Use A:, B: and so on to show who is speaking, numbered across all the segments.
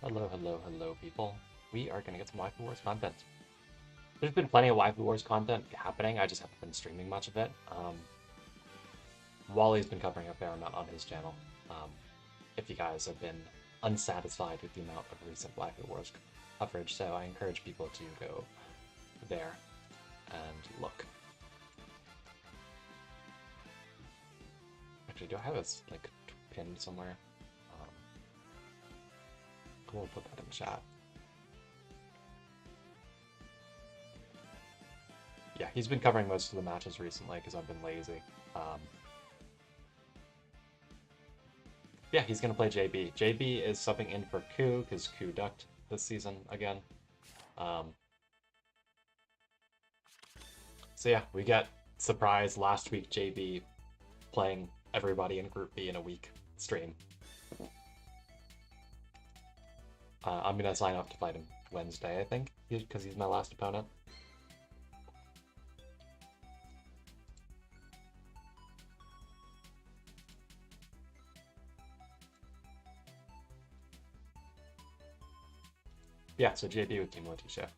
A: Hello, hello, hello, people. We are gonna get some Waifu Wars content. There's been plenty of Waifu Wars content happening, I just haven't been streaming much of it. Wally's been covering a fair amount on his channel. Um, if you guys have been unsatisfied with the amount of recent Waifu Wars coverage, so I encourage people to go there and look. Actually, do I have this like pinned somewhere? We'll put that in chat. Yeah, he's been covering most of the matches recently because I've been lazy. Yeah, he's going to play JB. JB is subbing in for Ku because Ku ducked this season again. So yeah, we got surprise last week JB playing everybody in Group B in a week stream. I'm going to sign up to fight him Wednesday, I think, because he's my last opponent. Yeah, so JB with Team Letitia.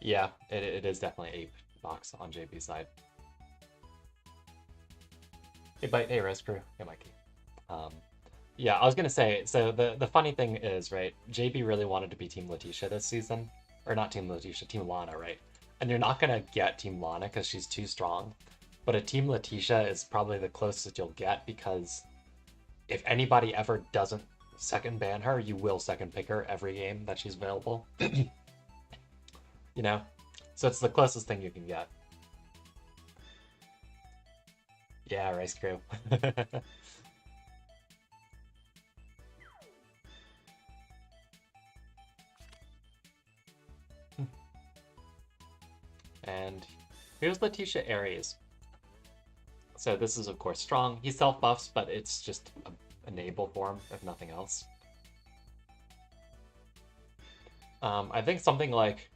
A: Yeah, it is definitely Ape box on JB's side. Hey, Bite, hey, Res Crew, hey, Mikey. Yeah, I was gonna say, so the funny thing is, right, JB really wanted to be Team Letitia this season. Or not Team Letitia, Team Lana, right? And you're not gonna get Team Lana because she's too strong. But a Team Letitia is probably the closest you'll get because if anybody ever doesn't second ban her, you will second pick her every game that she's available. You know? So it's the closest thing you can get. Yeah, Rice Crew. And here's Letitia Aries. So this is, of course, strong. He self-buffs, but it's just a enable form, if nothing else. I think something like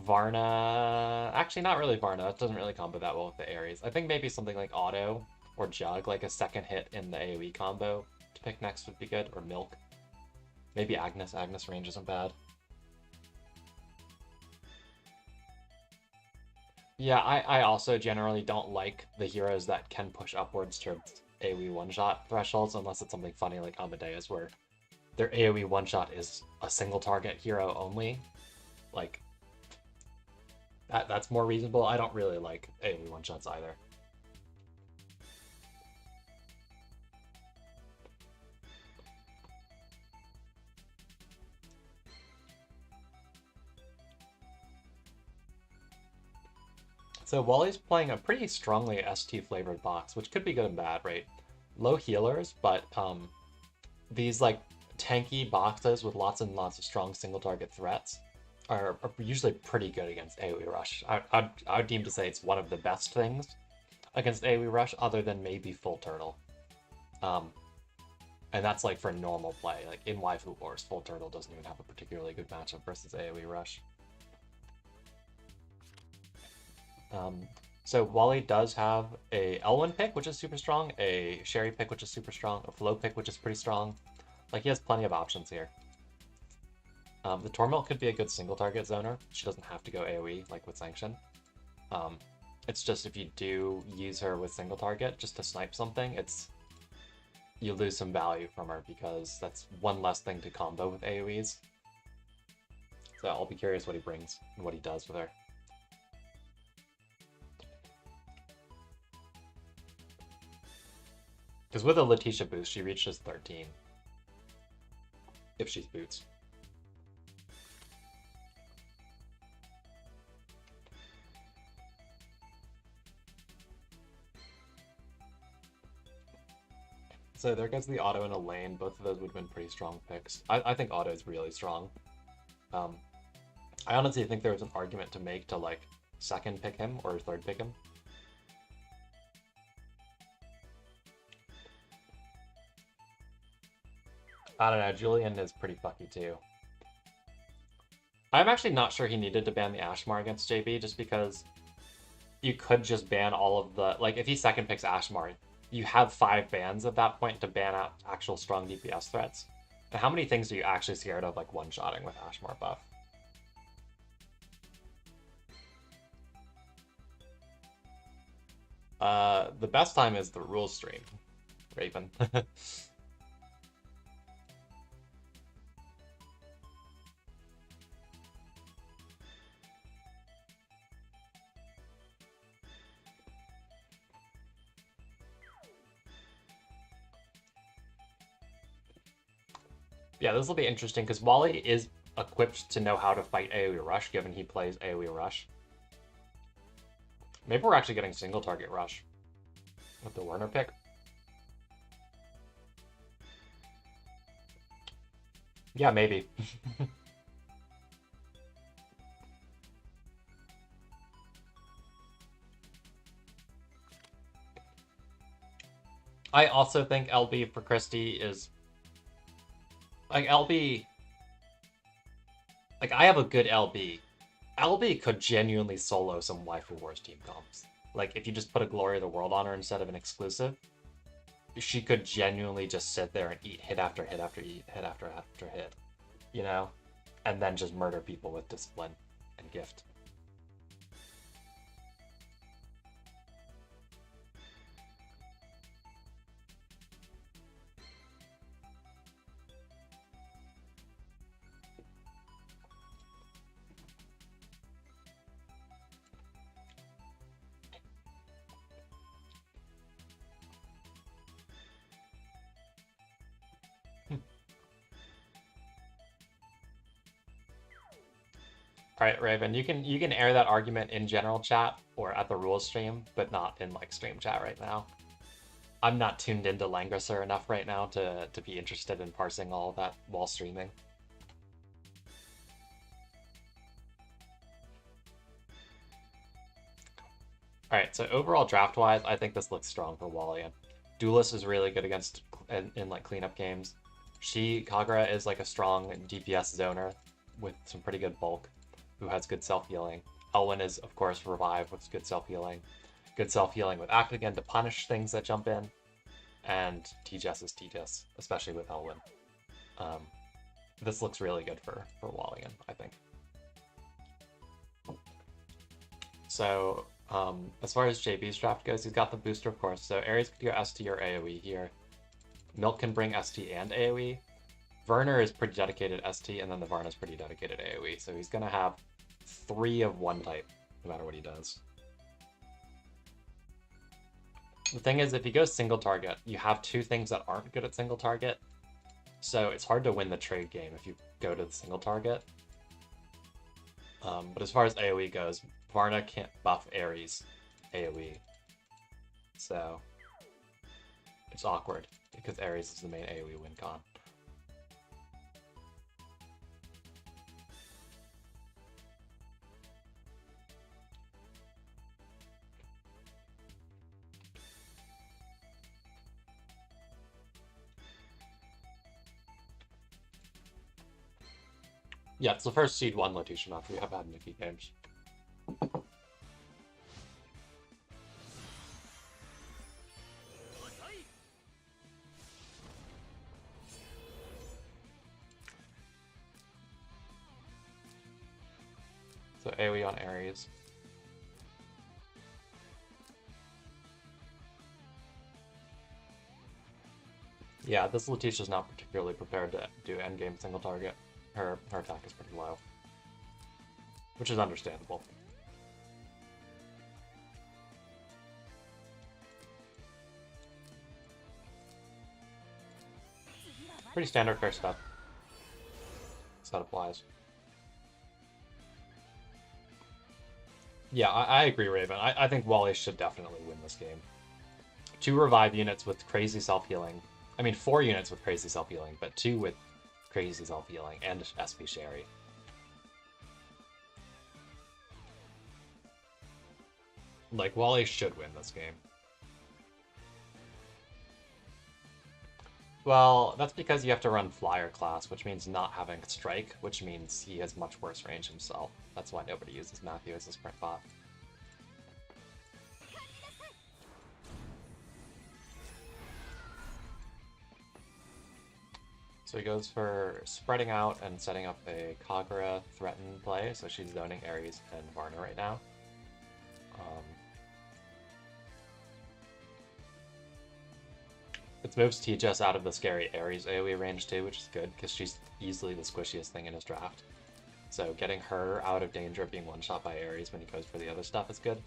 A: Varna... Actually, not really Varna. It doesn't really combo that well with the Aries. I think maybe something like Auto or Jug, like a second hit in the AoE combo to pick next would be good, or Milk. Maybe Agnes. Agnes range isn't bad. Yeah, I also generally don't like the heroes that can push upwards towards AoE one-shot thresholds unless it's something funny like Amadeus where their AoE one-shot is a single target hero only. Like, that's more reasonable. I don't really like AoE one-shots either. So Wally's playing a pretty strongly ST flavored box, which could be good and bad, right? Low healers, but these like tanky boxes with lots and lots of strong single target threats are usually pretty good against AoE Rush. I would deem to say it's one of the best things against AoE Rush, other than maybe Full Turtle. And that's like for normal play. Like in Waifu Wars, Full Turtle doesn't even have a particularly good matchup versus AoE Rush. So Wally does have a Elwyn pick, which is super strong, a Sherry pick, which is super strong, a Flo pick, which is pretty strong. Like, he has plenty of options here. The Tormelt could be a good single target zoner. She doesn't have to go AoE, like with Sanction. It's just if you do use her with single target, just to snipe something, you lose some value from her because that's one less thing to combo with AoEs. So I'll be curious what he brings and what he does with her. Because with a Letitia boost, she reaches 13. If she's boots. So there goes the Auto and a Lane. Both of those would have been pretty strong picks. I think Auto is really strong. I honestly think there was an argument to make to like second pick him or third pick him. I don't know, Julian is pretty fucky too. I'm actually not sure he needed to ban the Ashmar against JB just because you could just ban all of the, like, if he second picks Ashmar, you have 5 bans at that point to ban out actual strong DPS threats. And how many things are you actually scared of, like, one-shotting with Ashmar buff? The best time is the rules stream, Raven. Yeah, this will be interesting because Walle is equipped to know how to fight AoE Rush, given he plays AoE Rush. Maybe we're actually getting single target Rush with the Werner pick. Yeah, maybe. I also think LB for Christie is... Like, LB... Like, I have a good LB. LB could genuinely solo some Waifu Wars team comps. Like, if you just put a Glory of the World on her instead of an exclusive, she could genuinely just sit there and eat hit after hit after hit after hit, you know? And then just murder people with discipline and gift. All right, Raven, you can air that argument in general chat or at the rules stream, but not in like stream chat right now. I'm not tuned into Langrisser enough right now to be interested in parsing all of that while streaming. All right, so overall draft-wise, I think this looks strong for Walle. Duelist is really good against in like cleanup games. Kagura is like a strong DPS zoner with some pretty good bulk, who has good self-healing. Elwyn is, of course, Revive with good self-healing. Good self-healing with Act Again to punish things that jump in. And TJS is TJS, especially with Elwyn. This looks really good for Wallian, I think. So, as far as JB's draft goes, he's got the booster, of course. So Ares could go ST or AoE here. Milk can bring ST and AoE. Werner is pretty dedicated ST, and then the Varna's pretty dedicated AoE. So he's going to have 3 of one type, no matter what he does. The thing is, if he goes single target, you have 2 things that aren't good at single target. So it's hard to win the trade game if you go to the single target. But as far as AoE goes, Varna can't buff Ares AoE. So it's awkward because Ares is the main AoE win con. Yeah, it's the first Seed 1 Letitia after we have had Nikki games. So AoE on Ares. Yeah, this Letitia's not particularly prepared to do endgame single target. Her attack is pretty low, which is understandable. Pretty standard first step. So that applies. Yeah, I agree, Raven. I think Walle should definitely win this game. 2 revive units with crazy self-healing. I mean, 4 units with crazy self-healing, but 2 with crazy self-healing and SP Sherry. Like, Walle should win this game. Well, that's because you have to run Flyer class, which means not having Strike, which means he has much worse range himself. That's why nobody uses Matthew as a sprint bot. So he goes for spreading out and setting up a Kagura threaten play, so she's zoning Ares and Varna right now. It moves Tejas out of the scary Ares AoE range too, which is good, because she's easily the squishiest thing in his draft. So getting her out of danger of being one-shot by Ares when he goes for the other stuff is good.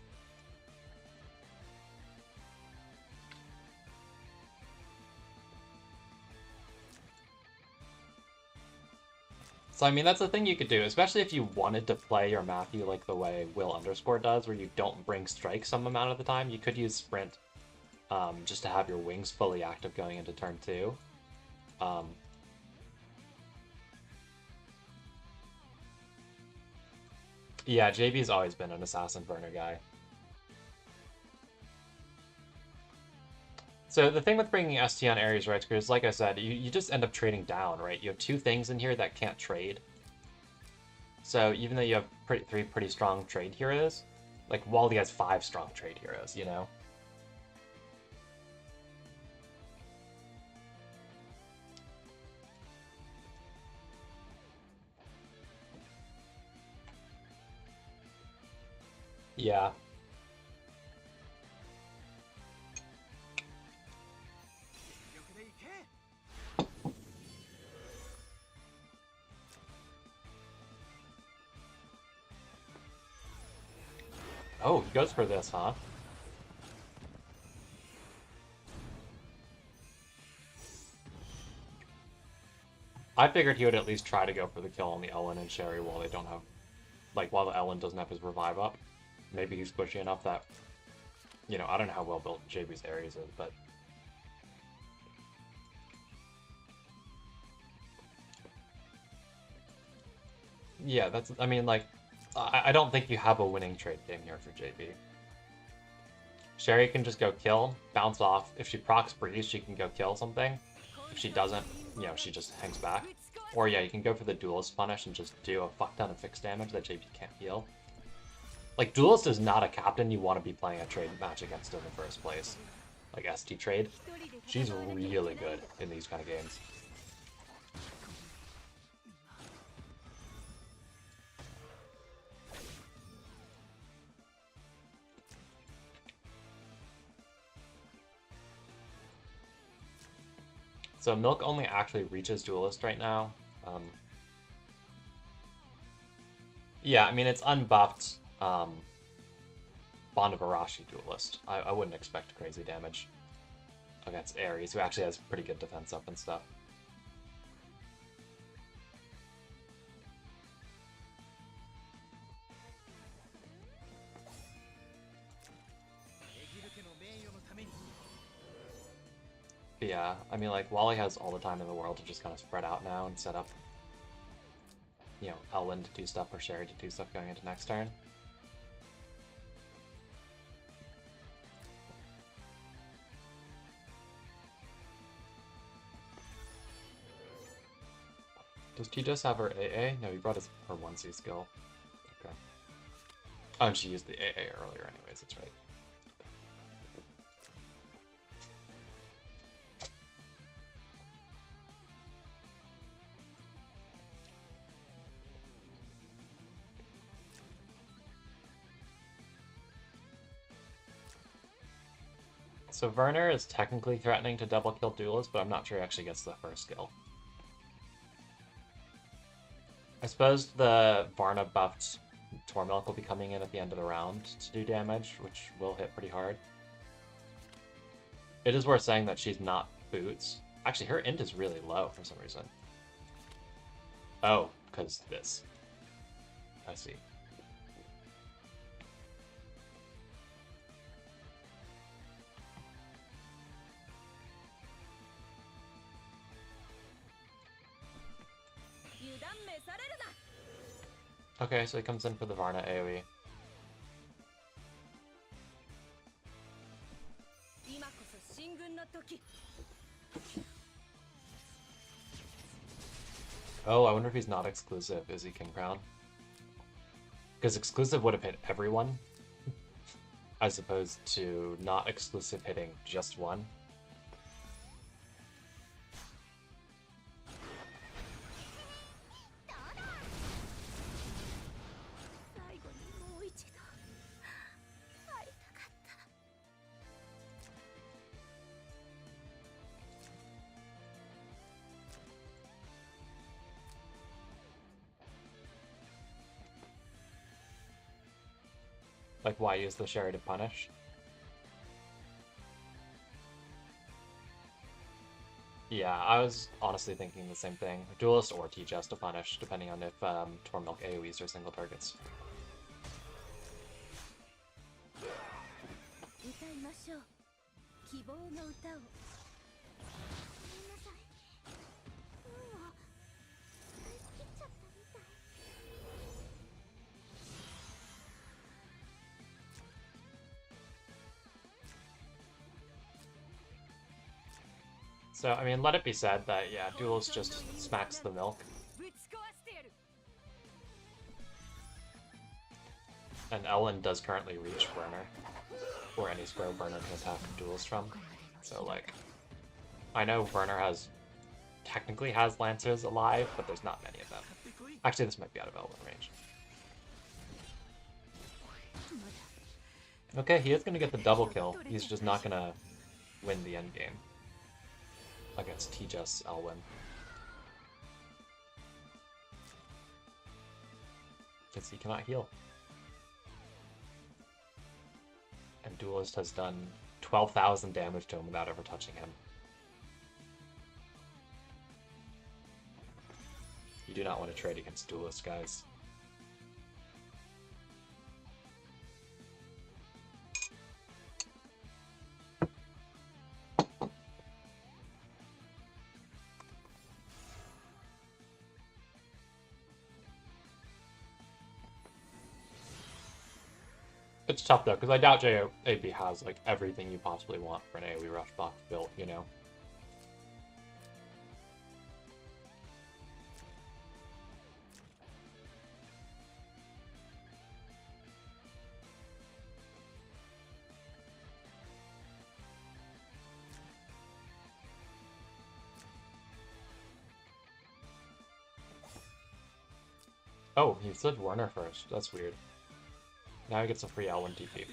A: So, I mean, that's the thing you could do, especially if you wanted to play your Matthew like the way Will underscore does, where you don't bring strike some amount of the time. You could use sprint just to have your wings fully active going into turn 2. Yeah, JB's always been an assassin burner guy. So the thing with bringing ST on Ares, right, is like I said, you just end up trading down, right? You have two things in here that can't trade. So even though you have three pretty strong trade heroes, like Walle has 5 strong trade heroes, you know? Yeah. Oh, he goes for this, huh? I figured he would at least try to go for the kill on the Ellen and Sherry while they don't have, like, while the Ellen doesn't have his revive up. Maybe he's squishy enough that, you know, I don't know how well built JB's Ares is, but... Yeah, that's, I mean, like, I don't think you have a winning trade game here for JB. Sherry can just go kill, bounce off. If she procs Breeze, she can go kill something. If she doesn't, you know, she just hangs back. Or yeah, you can go for the Duelist punish and just do a fuck ton of fixed damage that JB can't heal. Like, Duelist is not a captain you want to be playing a trade match against in the first place. Like, ST trade. She's really good in these kind of games. So Milk only actually reaches Duelist right now. Yeah, I mean, it's unbuffed Bond of Arashi Duelist. I wouldn't expect crazy damage against Ares, who actually has pretty good defense up and stuff. But yeah, I mean, like, Walle has all the time in the world to just kind of spread out now and set up, you know, Ellen to do stuff or Sherry to do stuff going into next turn. Does T just have her AA? No, he brought her 1C skill. Okay. Oh, and she used the AA earlier anyways, that's right. So Werner is technically threatening to double kill Duelist, but I'm not sure he actually gets the first skill. I suppose the Varna buffed Tormilk will be coming in at the end of the round to do damage, which will hit pretty hard. It is worth saying that she's not Boots. Actually, her int is really low for some reason. Oh, because this. I see. Okay, so he comes in for the Varna AoE. Oh, I wonder if he's not exclusive. Is he King Crown? Because exclusive would have hit everyone, as opposed to not exclusive hitting just one. Like, why use the Sherry to punish? Yeah, I was honestly thinking the same thing. Duelist or T-Chess to punish, depending on if Tormilk AoEs or single targets. So, I mean, let it be said that, yeah, Duelist just smacks the milk. And Ellen does currently reach Burner, or any square Burner can attack Duelist from. So, like, I know Burner technically has Lancers alive, but there's not many of them. Actually, this might be out of Elven range. Okay, he is going to get the double kill. He's just not going to win the end game against T-Jess Elwyn. Because he cannot heal. And Duelist has done 12,000 damage to him without ever touching him. You do not want to trade against Duelist, guys. It's tough though, because I doubt JAB has like everything you possibly want for an AoE rush box built, you know? Oh, he said Werner first. That's weird. Now he gets a free L1 TP.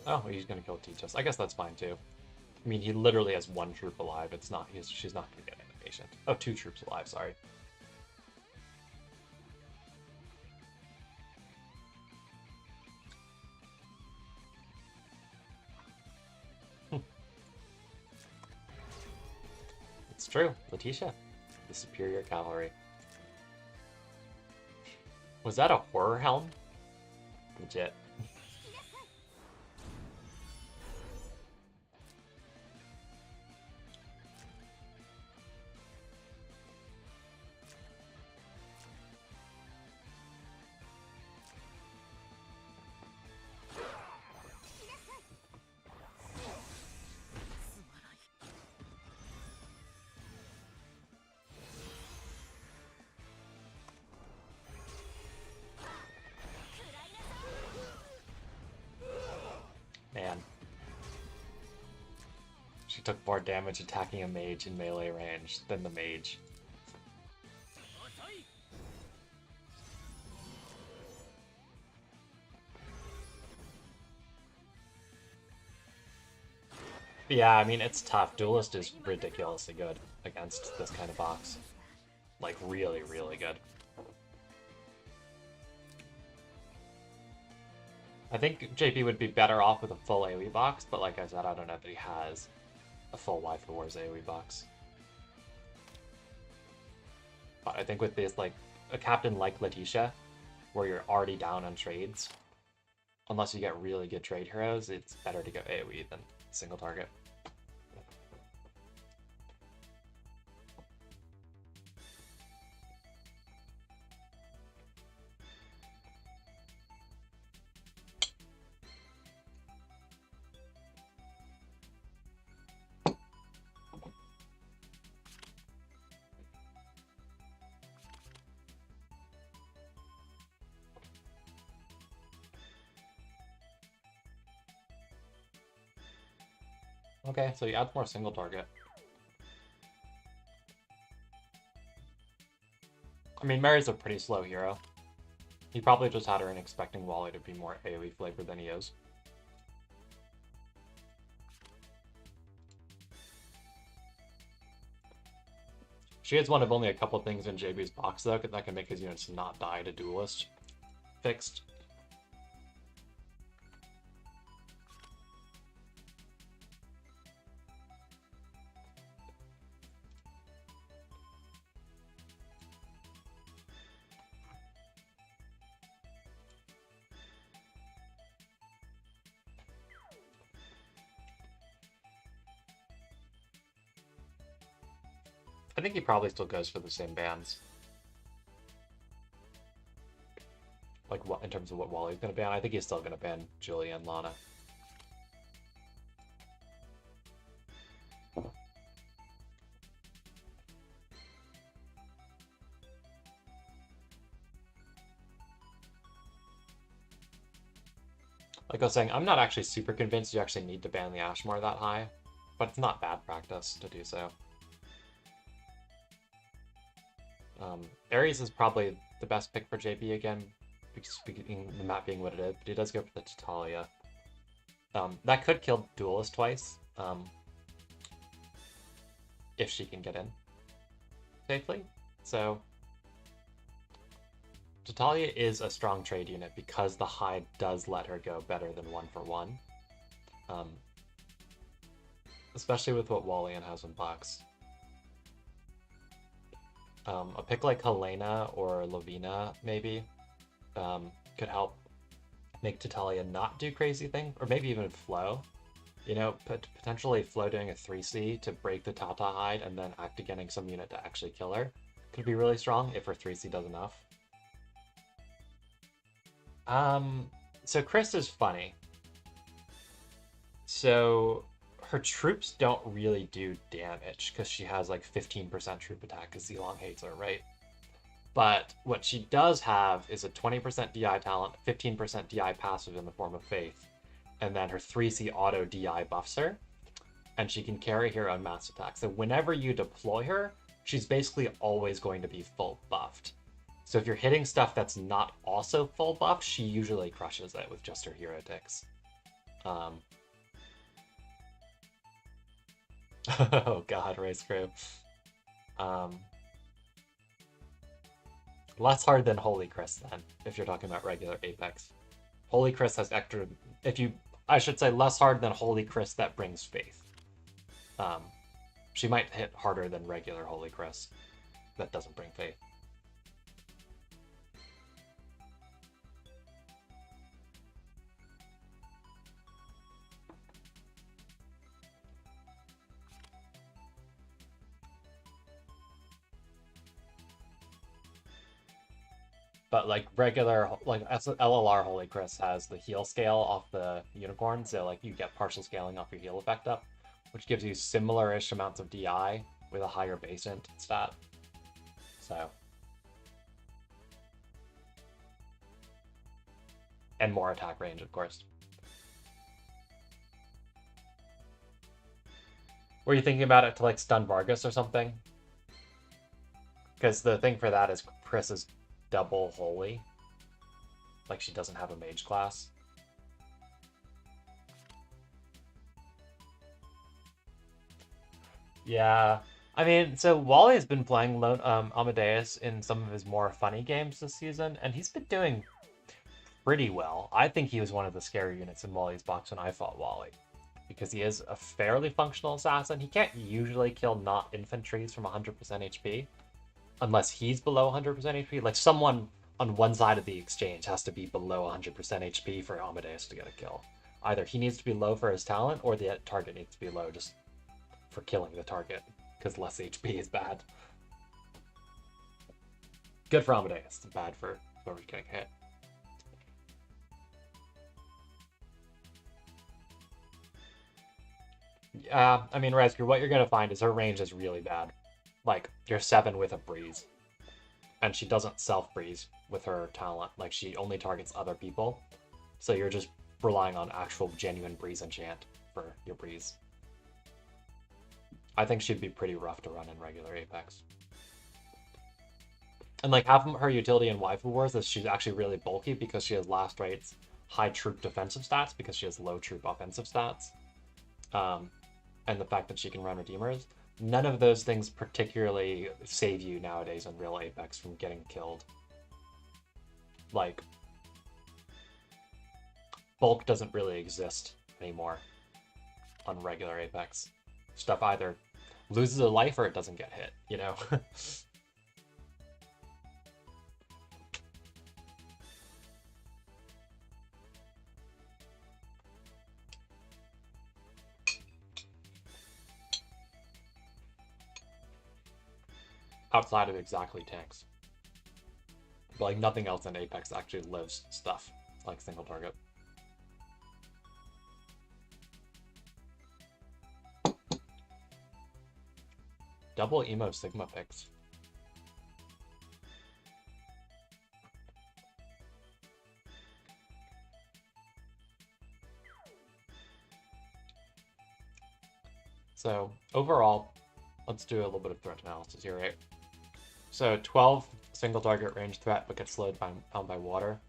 A: Oh, he's gonna kill T-Chess. I guess that's fine too. I mean, he literally has one troop alive. She's not gonna get animation. Oh, two troops alive, sorry. It's true. Letitia. The superior cavalry. Was that a horror helm? Legit. Man. She took more damage attacking a mage in melee range than the mage. Yeah, I mean, it's tough. Duelist is ridiculously good against this kind of box. Like, really, really good. I think JP would be better off with a full AoE box, but like I said, I don't know that he has a full Waifu Wars AoE box. But I think with this, like, a captain like Letitia, where you're already down on trades, unless you get really good trade heroes, it's better to go AoE than single target. Okay, so you add more single target. I mean, Mary's a pretty slow hero. He probably just had her in expecting Walle to be more AoE flavored than he is. She is one of only a couple things in JB's box, though, that can make his units not die to Duelist. Fixed. I think he probably still goes for the same bans. Like, what in terms of what Wally's going to ban? I think he's still going to ban Julia and Lana. Like I was saying, I'm not actually super convinced you actually need to ban the Ashmore that high, but it's not bad practice to do so. Ares is probably the best pick for JP again, speaking the map being what it is, but he does go for the Tatalia. That could kill Duelist twice, if she can get in safely. So Tatalia is a strong trade unit because the hide does let her go better than 1-for-1. Especially with what Wallian has in box. A pick like Helena or Lavina, maybe, could help make Tatalia not do crazy things, or maybe even Flo. You know, potentially Flo doing a 3C to break the Tata hide and then getting some unit to actually kill her could be really strong if her 3C does enough. So Chris is funny. So her troops don't really do damage because she has like 15% troop attack because Zilong hates her, right? But what she does have is a 20% DI talent, 15% DI passive in the form of Faith, and then her 3C auto DI buffs her, and she can carry her own mass attack. So whenever you deploy her, she's basically always going to be full buffed. So if you're hitting stuff that's not also full buffed, she usually crushes it with just her hero ticks. Oh god, Race Crew. Less hard than Holy Chris then, if you're talking about regular Apex. Holy Chris has extra, I should say less hard than Holy Chris that brings Faith. She might hit harder than regular Holy Chris that doesn't bring Faith. But like regular, like LLR Holy Chris has the heal scale off the unicorn, so like you get partial scaling off your heal effect up, which gives you similar-ish amounts of DI with a higher base int stat. So. And more attack range, of course. Were you thinking about it to like stun Vargas or something? Because the thing for that is Chris is double holy. Like she doesn't have a mage class. Yeah. I mean, so Wally has been playing Amadeus in some of his more funny games this season, and he's been doing pretty well. I think he was one of the scary units in Wally's box when I fought Wally, because he is a fairly functional assassin. He can't usually kill not infantries from 100% HP, unless he's below 100% HP. Like someone on one side of the exchange has to be below 100% HP for Amadeus to get a kill. Either he needs to be low for his talent, or the target needs to be low just for killing the target, because less HP is bad. Good for Amadeus, bad for whoever's getting hit. Yeah, I mean, Resker, what you're going to find is her range is really bad. Like, you're 7 with a breeze. And she doesn't self-breeze with her talent. Like, she only targets other people. So you're just relying on actual genuine breeze enchant for your breeze. I think she'd be pretty rough to run in regular Apex. And like half of her utility in Waifu Wars is she's actually really bulky because she has last right's high troop defensive stats because she has low troop offensive stats. And the fact that she can run Redeemers. none of those things particularly save you nowadays in real Apex from getting killed. Like, bulk doesn't really exist anymore on regular Apex. Stuff either loses a life or it doesn't get hit, you know? Outside of exactly tanks. But like nothing else in Apex actually lives stuff like single target. Double emo Sigma picks. So overall, let's do a little bit of threat analysis here, right? So 12 single target range threat, but gets slowed down by water.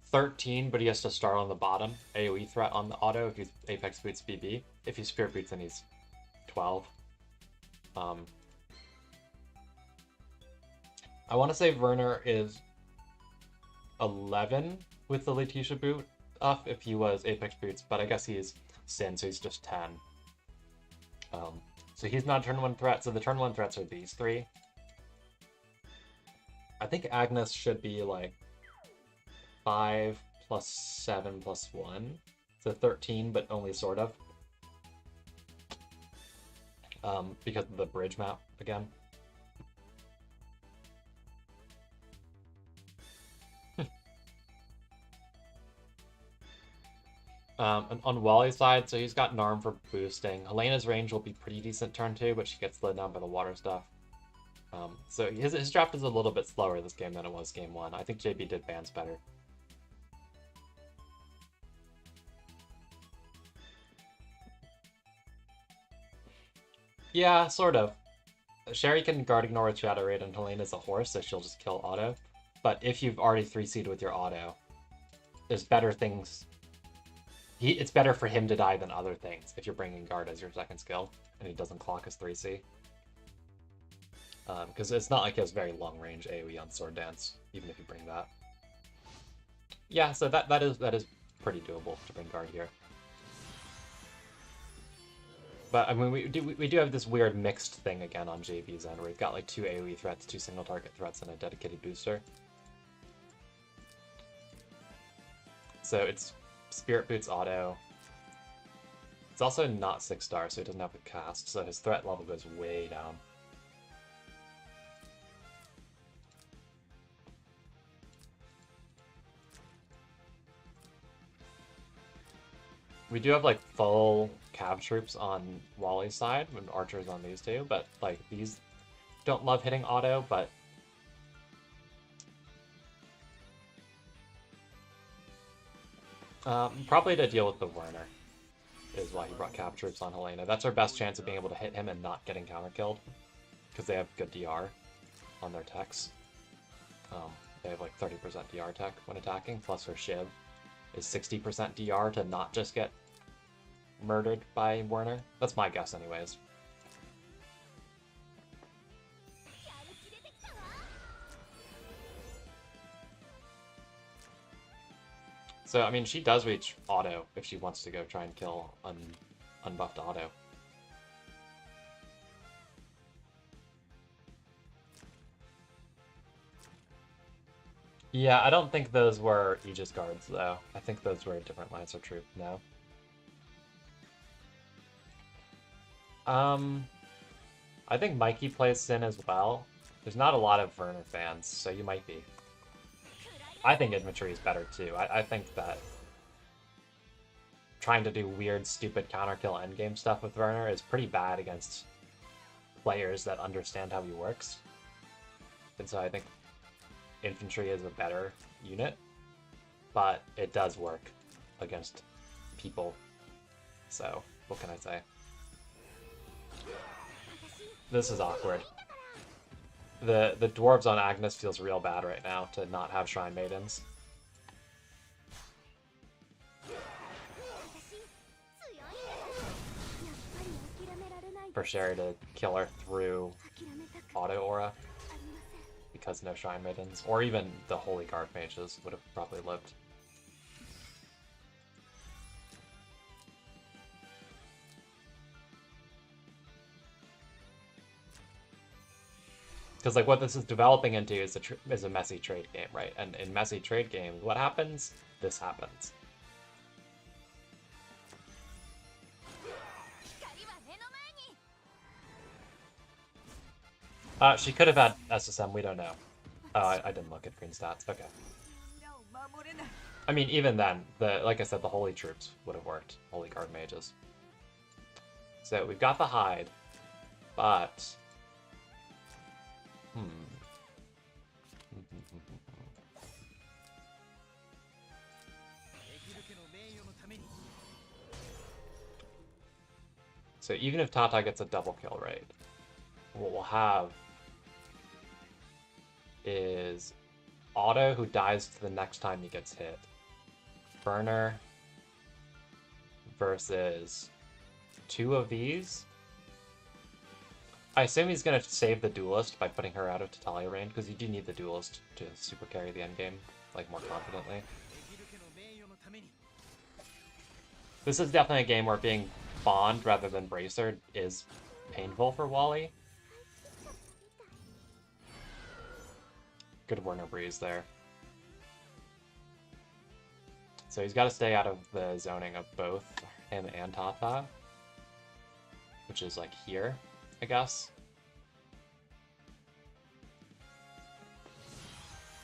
A: 13, but he has to start on the bottom. AoE threat on the auto if he's Apex boots BB. If he's Spirit boots, then he's 12. I want to say Werner is 11 with the Letitia boot up if he was Apex boots, but I guess he's Sin, so he's just 10. So he's not a turn 1 threat, so the turn 1 threats are these three. I think Agnes should be like 5 plus 7 plus 1. So 13, but only sort of. Because of the bridge map again. And on Walle's side, so he's got Narm for boosting. Helena's range will be pretty decent turn 2, but she gets slowed down by the water stuff. So his draft is a little bit slower this game than it was game 1. I think JB did bans better. Yeah, sort of. Sherry can guard ignore with Shadow Raid, and Helena's a horse, so she'll just kill auto. But if you've already 3C'd with your auto, there's better things. It's better for him to die than other things if you're bringing guard as your second skill, and he doesn't clock his 3C. Because it's not like he has very long range AoE on Sword Dance, even if you bring that. Yeah, so that is pretty doable to bring guard here. But I mean, we do have this weird mixed thing again on JB's end, where we've got like 2 AoE threats, 2 single target threats, and a dedicated booster. So it's Spirit Boots auto. It's also not 6-star, so he doesn't have the cast, so his threat level goes way down. We do have like full cav troops on Walle's side and archers on these two, but like these don't love hitting auto, but probably to deal with the Werner is why he brought cav troops on Helena. That's our best chance of being able to hit him and not getting counter killed, because they have good DR on their techs. They have like 30% DR tech when attacking, plus her Shiv is 60% DR to not just get murdered by Werner. That's my guess anyways. So, I mean, she does reach auto if she wants to go try and kill unbuffed auto. Yeah, I don't think those were Aegis guards, though. I think those were a different Lancer troop, no. I think Mikey plays Sin as well. There's not a lot of Werner fans, so you might be. I think Infantry is better, too. I think that trying to do weird, stupid counter-kill endgame stuff with Werner is pretty bad against players that understand how he works. And so I think Infantry is a better unit, but it does work against people. So, what can I say? This is awkward. The dwarves on Agnes feels real bad right now to not have Shrine Maidens. for Sherry to kill her through auto aura, because no Shrine Maidens, or even the Holy Guard Mages would have probably lived. Because like what this is developing into is a messy trade game, right? And in messy trade games, what happens? This happens. She could have had SSM, we don't know. Oh, I didn't look at green stats. Okay. I mean, even then, like I said, the Holy Troops would have worked. Holy Guard Mages. So we've got the hide, but... So even if Tata gets a double kill rate, what we'll have is Otto, who dies the next time he gets hit. Burner versus 2 of these. I assume he's going to save the Duelist by putting her out of Tatalia range, because you do need the Duelist to super carry the endgame, like, more confidently. This is definitely a game where being Bond rather than Bracer is painful for Walle. Good Werner Breeze there. So he's got to stay out of the zoning of both him and Tata, which is like here, I guess.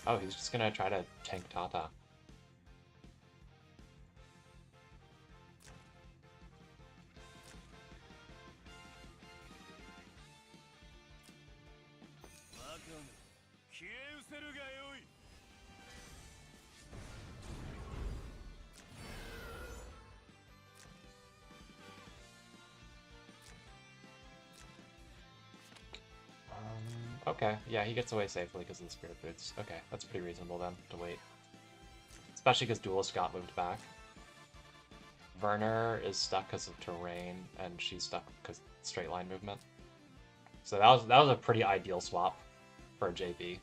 A: Oh, he's just gonna try to tank Tata. Okay, yeah, he gets away safely because of the Spirit Boots. Okay, that's pretty reasonable then, to wait. Especially because Duelist got moved back. Werner is stuck because of terrain, and she's stuck because straight line movement. So that was a pretty ideal swap for JB.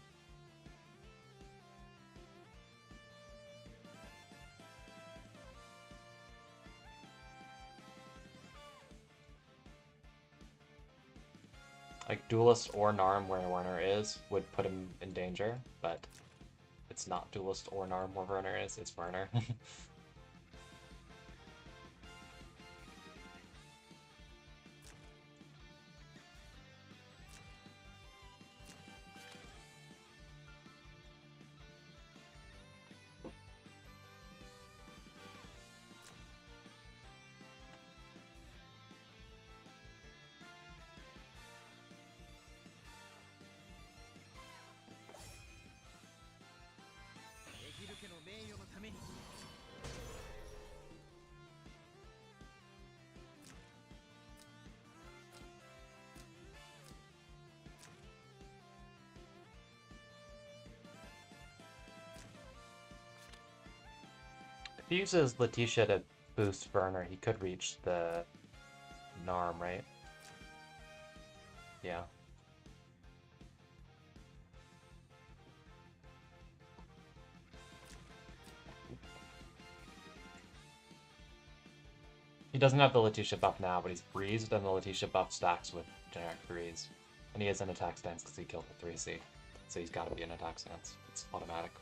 A: Like, Duelist or Narm where Werner is would put him in danger, but it's not Duelist or Narm where Werner is, it's Werner. If he uses Letitia to boost Werner, he could reach the Narm, right? Yeah. He doesn't have the Letitia buff now, but he's breezed, and the Letitia buff stacks with generic breeze. And he is in attack stance because he killed the 3C. So he's got to be in attack stance. It's automatic.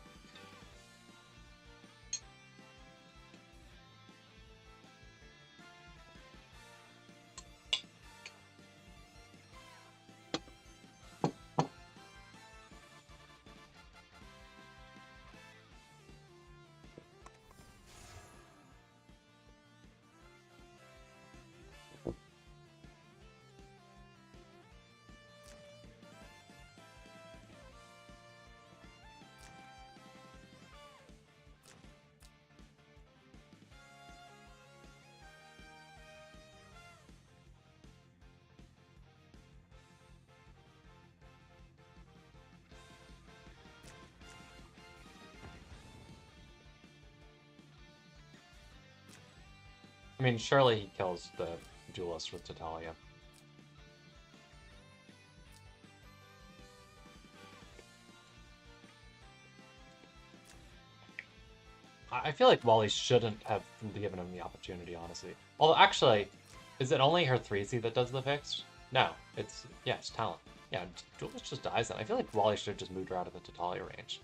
A: I mean, surely he kills the Duelist with Tatalia. I feel like Wally shouldn't have given him the opportunity, honestly. Although, actually, is it only her 3C that does the fix? No, it's talent. Yeah, Jules just dies then. I feel like Wally should have just moved her out of the Tatalia range.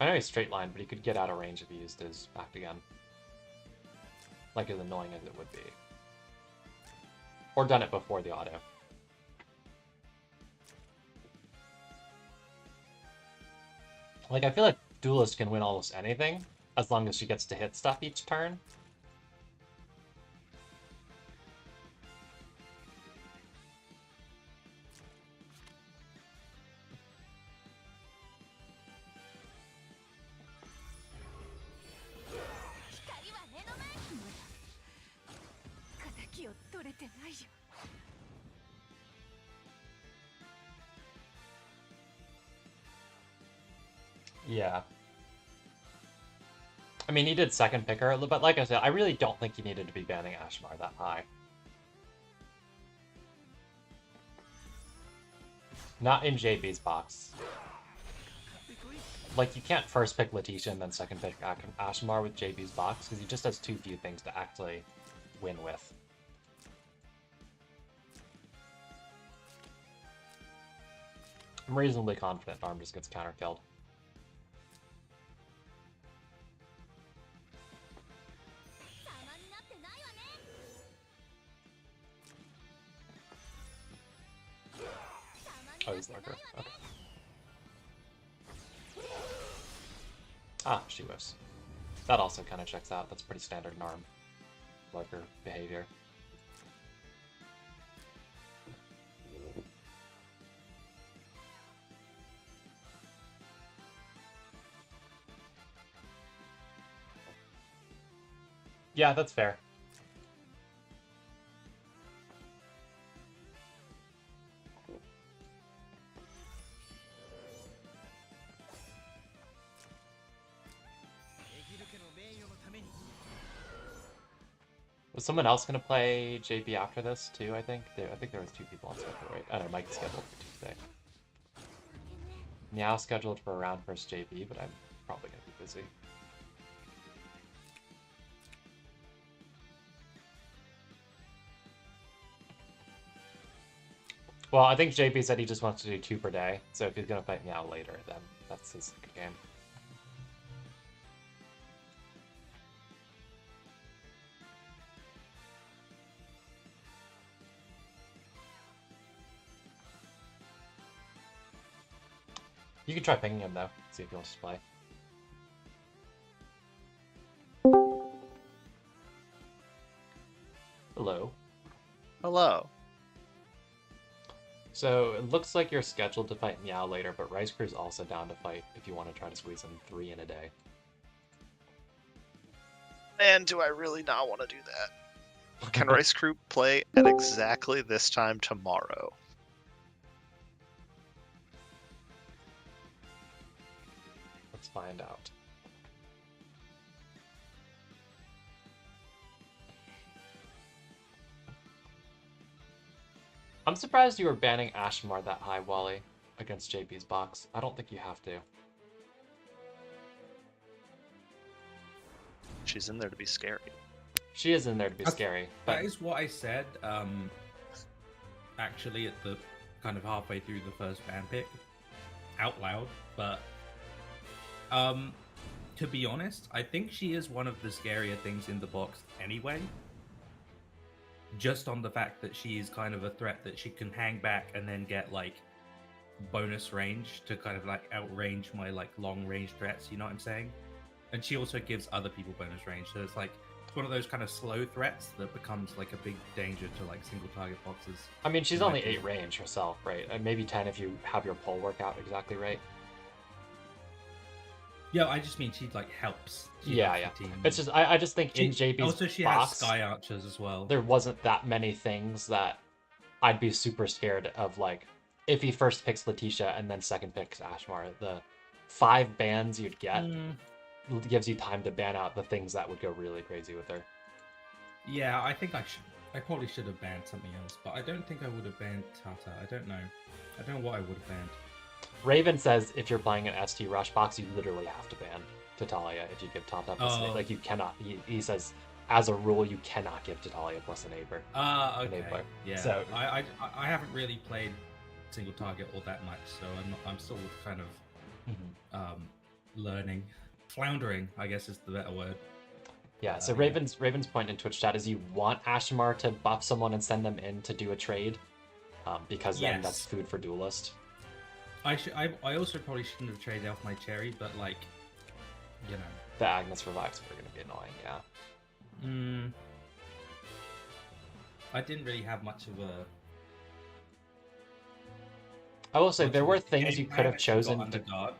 A: I know he's straight line, but he could get out of range if he used his act again. Like as annoying as it would be. Or done it before the auto. Like, I feel like Duelist can win almost anything, as long as she gets to hit stuff each turn. Yeah. I mean, he did second picker, but like I said, I really don't think he needed to be banning Ashmar that high. Not in JB's box. Like, you can't first pick Letitia and then second pick Ashmar with JB's box, because he just has too few things to actually win with. I'm reasonably confident Arm just gets counter-killed. Oh, he's lurker. Okay. Ah, she whiffs. That also kind of checks out. That's pretty standard in Arm. Lurker behavior. Yeah, that's fair. Was someone else going to play JB after this, too, I think? I think there was 2 people on schedule, right? I don't know, Mike's scheduled for Tuesday. Meow scheduled for a round versus JB, but I'm probably going to be busy. Well, I think JB said he just wants to do 2 per day, so if he's going to fight Meow later, then that's his game. You can try pinging him, though, see if he wants to play. Hello.
B: Hello.
A: So, it looks like you're scheduled to fight Meow later, but Rice Crew's also down to fight if you want to try to squeeze in 3 in a day.
B: And do I really not want to do that? Can Rice Crew play at exactly this time tomorrow?
A: Let's find out. I'm surprised you were banning Ashmar that high, Wally, against JP's box. I don't think you have to.
B: She's in there to be scary.
A: She is in there to be scary. But...
C: That is what I said, actually, at the kind of halfway through the first ban pick, out loud, but to be honest, I think she is one of the scarier things in the box anyway. Just on the fact that she is kind of a threat that she can hang back and then get like bonus range to kind of like outrange my like long range threats, you know what I'm saying? And she also gives other people bonus range, so it's like it's one of those kind of slow threats that becomes like a big danger to like single target boxes.
A: I mean, she's only 8 range herself, right? And maybe 10 if you have your pull work out exactly right.
C: Yeah, I just mean she like helps.
A: Yeah. It's just I just think in JB's
C: also she
A: box,
C: has Sky Archers as well.
A: There wasn't that many things that I'd be super scared of. Like if he first picks Letitia and then second picks Ashmar, the 5 bans you'd get gives you time to ban out the things that would go really crazy with her.
C: Yeah, I think I probably should have banned something else, but I don't think I would have banned Tata. I don't know what I would have banned.
A: Raven says if you're playing an ST Rush box, you literally have to ban Tatalia if you give top up.
C: Oh.
A: Like you cannot. He says as a rule you cannot give Tatalia plus enabler.
C: Okay.
A: Enabler.
C: Yeah.
A: So
C: I haven't really played single target all that much, so I'm still kind of learning, floundering, I guess is the better word.
A: Yeah, so Raven's point in Twitch chat is you want Ashimar to buff someone and send them in to do a trade, because then that's food for Duelist.
C: I also probably shouldn't have traded off my cherry, but like, you know,
A: the Agnes revives are going to be annoying. Yeah.
C: I didn't really have much of a.
A: I will say there were things you could have chosen
C: to.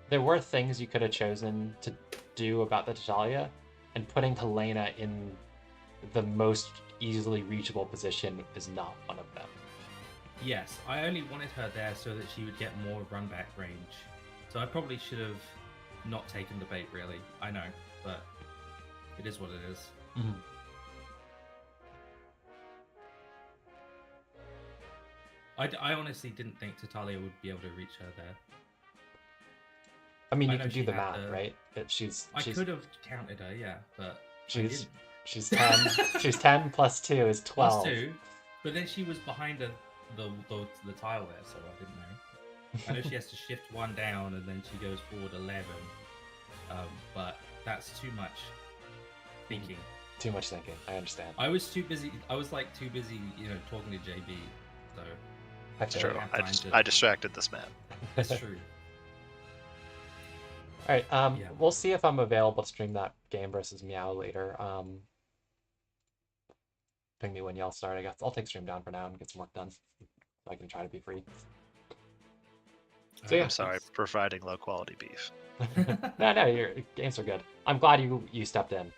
A: There were things you could have chosen to do about the Tatalia, and putting Helena in the most easily reachable position is not one of them.
C: Yes, I only wanted her there so that she would get more run back range. So I probably should have not taken the bait, really. I know, but it is what it is.
A: Mm-hmm.
C: I honestly didn't think Tatalia would be able to reach her there.
A: I mean, you can do the math, right? But
C: I could have counted her, yeah, but
A: she's 10. She's 10 plus 2 is 12.
C: Plus 2, but then she was behind the tile there, so I didn't know. I know she has to shift 1 down and then she goes forward 11, but that's too much thinking.
A: Too much thinking. I understand.
C: I was too busy, you know, talking to JB. So
B: that's true. I distracted this man.
C: That's true.
A: All right. We'll see if I'm available to stream that game versus Meow later. Ping me when y'all start. I guess I'll take stream down for now and get some work done. So I can try to be free.
B: So yeah, I'm sorry, providing low quality beef.
A: No, your games are good. I'm glad you stepped in.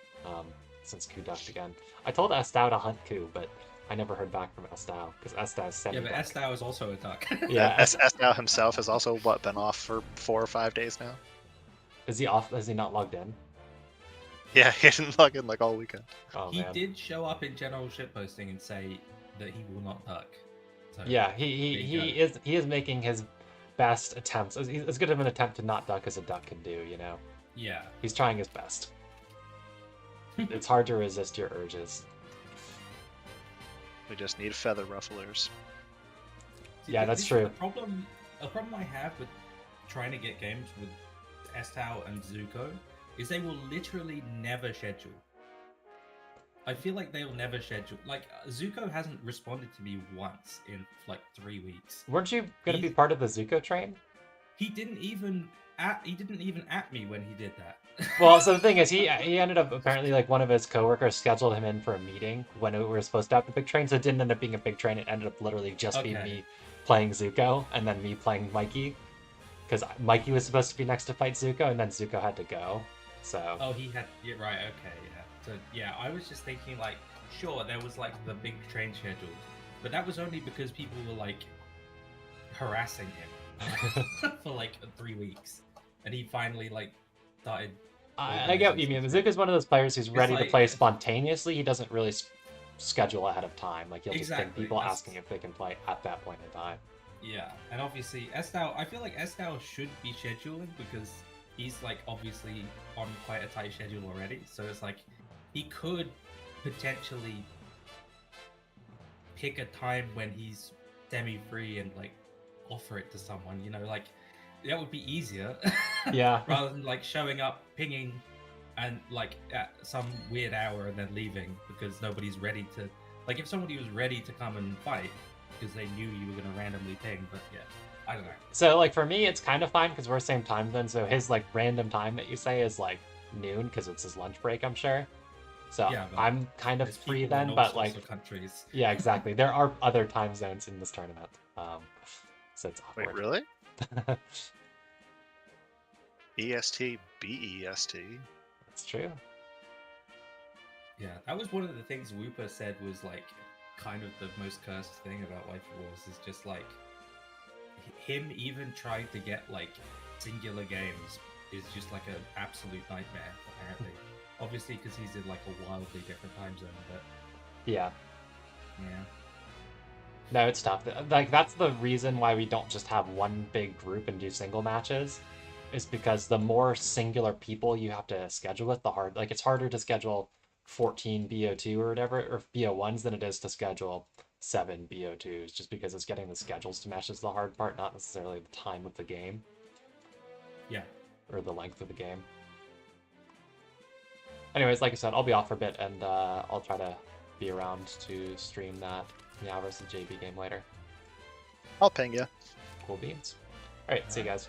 A: Since Ku ducked again. I told Estau to hunt Ku, but I never heard back from Estau because Estau said.
C: Yeah, but Estau is also a duck.
B: Yeah, Estau himself has also been off for 4 or 5 days now.
A: Is he off? Is he not logged in?
B: Yeah, he didn't log in like all weekend.
A: Oh,
C: he did show up in general shitposting and say that he will not duck. So,
A: yeah, he is making his best attempts. As good of an attempt to not duck as a duck can do, you know.
C: Yeah.
A: He's trying his best. It's hard to resist your urges.
B: We just need feather rufflers.
A: Yeah, that's true.
C: A problem I have with trying to get games with Estau and Zuko is they will literally never schedule. I feel like they will never schedule. Like, Zuko hasn't responded to me once in like 3 weeks.
A: Weren't you going to be part of the Zuko train?
C: He didn't even at me when he did that.
A: Well, so the thing is, he ended up apparently like one of his coworkers scheduled him in for a meeting when we were supposed to have the big train. So it didn't end up being a big train. It ended up literally just being me playing Zuko and then me playing Mikey, because Mikey was supposed to be next to fight Zuko, and then Zuko had to go. So.
C: Oh, he had. Yeah, right. Okay. Yeah. So yeah, I was just thinking like, sure, there was like the big train scheduled, but that was only because people were like harassing him for like 3 weeks, and he finally like started.
A: I get what you mean. Zuko's one of those players who's ready to play spontaneously. He doesn't really schedule ahead of time. Like he'll just get people asking if they can play at that point in time.
C: Yeah, and obviously Estau, I feel like Estau should be scheduling because he's like obviously on quite a tight schedule already. So it's like he could potentially pick a time when he's semi-free and like offer it to someone, you know, like that would be easier.
A: Yeah.
C: Rather than like showing up, pinging, and like at some weird hour and then leaving because nobody's ready to. Like if somebody was ready to come and fight because they knew you were going to randomly ping, but yeah, I don't know.
A: So like for me, it's kind of fine because we're same time zone. So his like random time that you say is like noon because it's his lunch break, I'm sure. So yeah, I'm kind of free then, but like
C: countries.
A: Yeah, exactly. There are other time zones in this tournament, so it's awkward.
B: Wait, really? EST, BEST.
A: That's true.
C: Yeah, that was one of the things Wooper said was like kind of the most cursed thing about Waifu Wars is just like him even trying to get like singular games is just like an absolute nightmare apparently. Obviously because he's in like a wildly different time zone, but
A: yeah. No, it's tough. Like, that's the reason why we don't just have one big group and do single matches, is because the more singular people you have to schedule with, the hard. Like, it's harder to schedule 14 BO2 or whatever, or BO1s than it is to schedule 7 BO2s, just because it's getting the schedules to mesh is the hard part, not necessarily the time of the game.
C: Yeah.
A: Or the length of the game. Anyways, like I said, I'll be off for a bit, and I'll try to be around to stream that Meow vs. JB game later.
B: I'll ping you.
A: Cool beans. Alright, see you guys.